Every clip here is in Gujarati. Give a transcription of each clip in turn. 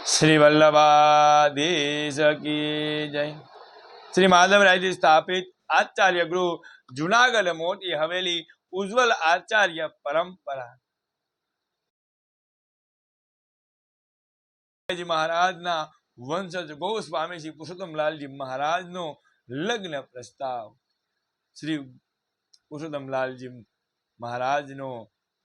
શ્રી વલ્લભાધીશ કી જય। શ્રી માધવરાયજી સ્થાપિત આચાર્ય ગૃહ જુનાગઢ મોટી હવેલી ઉજ્જવલ આચાર્ય પરંપરા। મહારાજના વંશજ ગોસ્વામી શ્રી પુરુષોત્તમલાલજી મહારાજનો લગ્ન પ્રસ્તાવ। શ્રી પુરુષોત્તમલાલજી મહારાજનો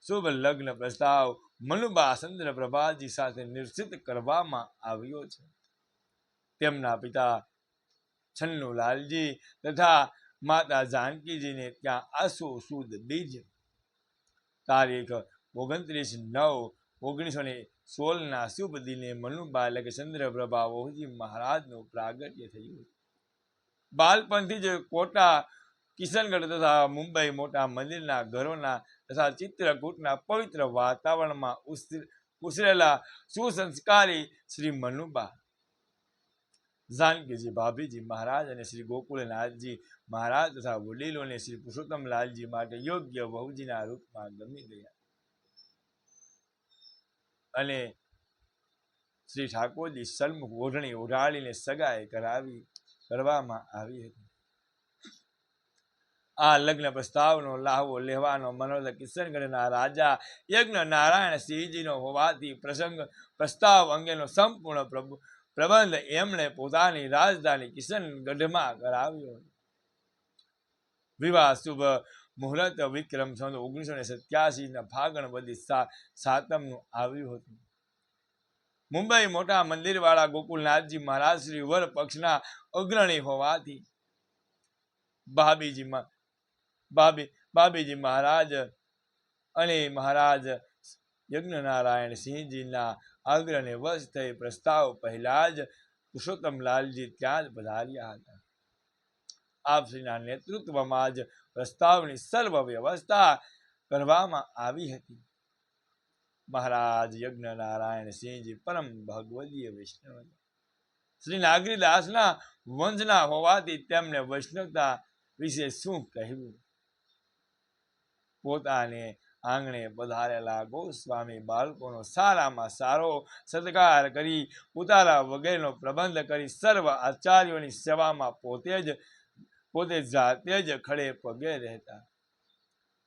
શુભ લગ્ન પ્રસ્તાવ મનુબા ચંદ્ર પ્રભાજી સાથે નિશ્ચિત કરવામાં આવ્યો છે। તેમના પિતા છન્નુલાલજી તથા માતા જાનકીજીને ત્યાં આસો સુદ બીજ તારીખ 29/9/1916 શુભ દિને મનુબા એટલે કે ચંદ્રપ્રભા ઓહજી મહારાજનું પ્રાગટ્ય થયું। બાળપણથી જ કોટા કિશનગઢ તથા મુંબઈ મોટા મંદિરના ઘરોના તથા ચિત્રકૂટના પવિત્ર વાતાવરણમાં ઉછરેલા સુસંસ્કારી શ્રી મનુબા જાનકીજી ભાભીજી મહારાજ અને શ્રી ગોકુળનાથજી મહારાજ તથા વડીલોને શ્રી પુરુષોત્તમલાલજી માટે યોગ્ય વહુજીના રૂપમાં ગમી ગયા અને શ્રી ઠાકોરજી સન્મુખ ઓઢણી ઓઢાડીને સગાઈ કરવામાં આવી હતી। આ લગ્ન પ્રસ્તાવનો લાહવો લેવાનો મનોરથ કિશનગઢના રાજા યજ્ઞ નારાયણ સિંહજીનો હોવાથી પ્રસ્તાવ અંગેનો સંપૂર્ણ પ્રબંધ એમણે પોતાની રાજધાની કિશનગઢમાં કરાવ્યો। વિવાહ શુભ મુહૂર્ત વિક્રમ સંવત 1987 ફાગણ વદી 7નું આવ્યું હતું। મુંબઈ મોટા મંદિરવાળા ગોકુળનાથજી મહારાજ શ્રી વર પક્ષના અગ્રણી હોવાથી બાબીજી મહારાજ અને મહારાજ યજ્ઞનારાયણ સિંહજીના આગ્રહને વશ થઈ પ્રસ્તાવ પહેલા જ પુરુષોત્તમલાલજી ત્યાં જ પધાર્યા હતા। આપશ્રીના નેતૃત્વમાં જ પ્રસ્તાવની સર્વ વ્યવસ્થા કરવામાં આવી હતી। મહારાજ યજ્ઞનારાયણ સિંહજી પરમ ભગવદીય વૈષ્ણવ હતા। શ્રી નાગરીદાસના વંશના હોવાથી તેમને વૈષ્ણવતા વિશે શું કહેવું। પોતાને આંગણે પધારેલા ગોસ્વામી બાળકોનો સારામાં સારો સત્કાર કરી ઉતારા વગેરેનો પ્રબંધ કરી સર્વ આચાર્યોની સેવામાં પોતે જાતે જ ખડે પગે રહેતા।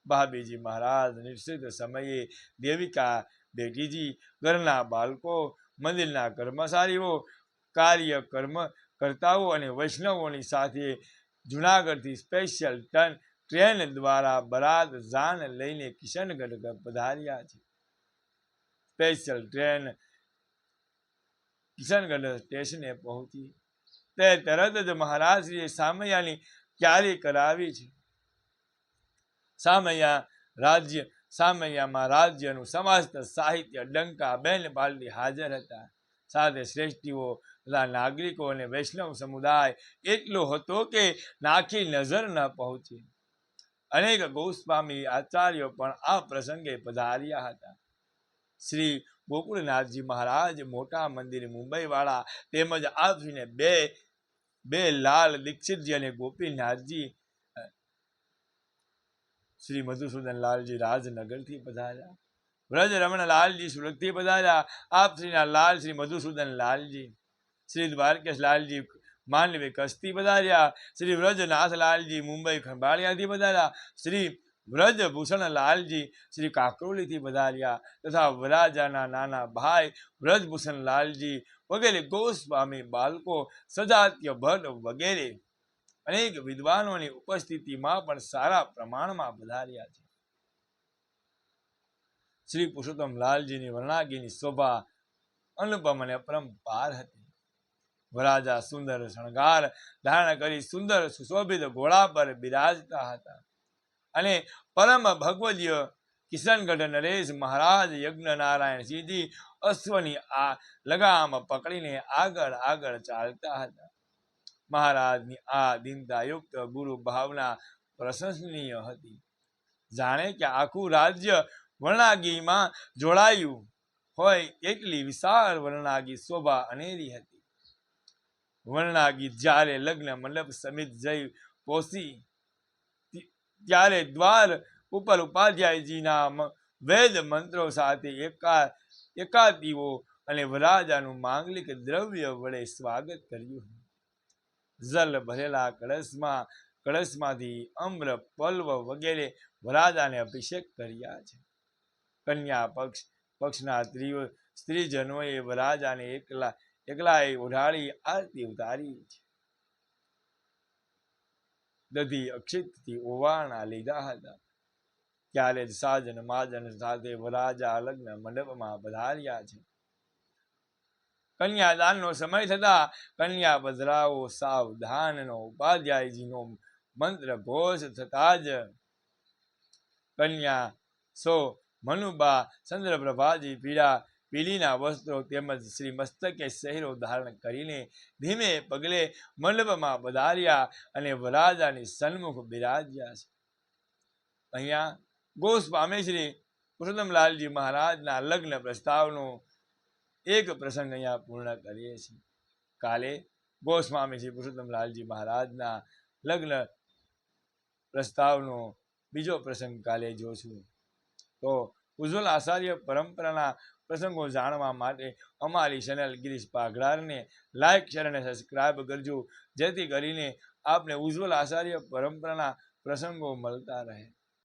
ભાભીજી મહારાજ નિશ્ચિત સમયે દેવિકા બેટીજી ઘરના બાળકો મંદિરના કર્મચારીઓ કાર્યકર્તાઓ અને વૈષ્ણવોની સાથે જુનાગઢથી સ્પેશિયલ ટ્રેન દ્વારા બરાત જાન લઈને કિશનગઢ પધાર્યા છે। સ્પેશિયલ ટ્રેન કિશનગઢ સ્ટેશને પહોંચી તે તરત જ મહારાજશ્રીએ સામૈયાની ક્યારી કરાવી છે। સામૈયામાં રાજ્યનું સમસ્ત સાહિત્ય ડંકા બેન પાલટી હાજર હતા। સાથે શ્રેષ્ઠીઓ તથા નાગરિકો અને વૈષ્ણવ સમુદાય એટલો હતો કે નાખી નજર ન પહોંચી। અનેક ગોસ્વામી આચાર્યો પણ આ પ્રસંગે પધાર્યા હતા। શ્રી ગોકુળનાથજી મહારાજ મોટા મંદિર મુંબઈ વાળા તેમજ આપશ્રીને બે લાલ દીક્ષિતજી અને ગોપીનાથજી શ્રી મધુસૂદનલાલજી રાજનગરથી પધાર્યા। વ્રજ રમણલાલજી સુરતથી પધાર્યા। આપશ્રીના લાલ શ્રી મધુસૂદનલાલજી શ્રી દ્વારકેશલાલજી માનવી કચ્છથી પધાર્યા। શ્રી વ્રજનાથલાલજી મુંબઈ ખંભાળિયાથી પધાર્યા। શ્રી વ્રજભૂષણલાલજી શ્રી કાકરોલીથી પધાર્યા તથા વરાજાના નાના ભાઈ વ્રજભૂષણલાલજી વગેરે ગોસ્વામી બાળકો સજાત્ય ભટ્ટ વગેરે અનેક વિદ્વાનોની ઉપસ્થિતિમાં પણ સારા પ્રમાણમાં પધાર્યા છે। શ્રી પુરુષોત્તમલાલજીની વર્ણાગીની શોભા અનુપમ અને અપરંપાર હતી। વરાજા સુંદર શણગાર ધારણ કરી સુંદર સુશોભિત ઘોડા પર બિરાજતા હતા અને પરમ ભગવદીય કિશનગઢ નરેશ મહારાજ યજ્ઞનારાયણ સિંહજી અશ્વની આ લગામ પકડીને આગળ ચાલતા હતા। મહારાજની આ દીનતાયુક્ત ગુરુ ભાવના પ્રશંસનીય હતી। જાણે કે આખું રાજ્ય વર્ણાગીમાં જોડાયું હોય એટલી વિશાળ વર્ણાગી શોભા અનેરી હતી। વર્ણાગી જ્યારે લગ્ન મંડપ સમિત જઈ પહોંચી ત્યારે દ્વાર ઉપર ઉપાધ્યાયજીના વેદ મંત્રો સાથે એકાદીઓ અને વરરાજાનું માંગલિક દ્રવ્ય વડે સ્વાગત કર્યું. જલ ભરેલા કળશમાંથી અમ્ર પલ્વ વગેરે વરરાજાને અભિષેક કર્યા છે. કન્યા પક્ષના સ્ત્રીજનોએ વરરાજાને એકલાએ ઉઢાડી આરતી ઉતારી છે. દધી અક્ષિતથી ઓવારણા લીધા હતા. ત્યારે જ સાજન માજન સાથે વરરાજા લગ્ન મંડપમાં પધાર્યા છે. કન્યાદાનનો સમય થતા કન્યા પધરાવો સાવધાનનો ઉપાધ્યાયજીનો મંત્ર ઘોષ થતા જ કન્યા મનુબા ચંદ્રપ્રભાજી પીળીના વસ્ત્રો તેમજ શ્રી મસ્તકે સહેરો ધારણ કરીને ધીમે પગલે મંડપમાં પધાર્યા અને વરરાજાની સન્મુખ બિરાજ્યા છે. અહીંયા ગોસ્વામી શ્રી પુરુષોત્તમલાલજી મહારાજના લગ્ન પ્રસ્તાવનો એક પ્રસંગ અહીંયા પૂર્ણ કરીએ છીએ. કાલે ગોસ્વામી શ્રી પુરુષોત્તમલાલજી મહારાજના લગ્ન પ્રસ્તાવનો બીજો પ્રસંગ કાલે જોશું. તો ઉજ્જવલ આચાર્ય પરંપરાના પ્રસંગો જાણવા માટે અમારી ચેનલ ગિરીશ પાઘડારને લાઈક શેર અને સબસ્ક્રાઈબ કરજો, જેથી કરીને આપને ઉજ્જવલ આચાર્ય પરંપરાના પ્રસંગો મળતા રહે.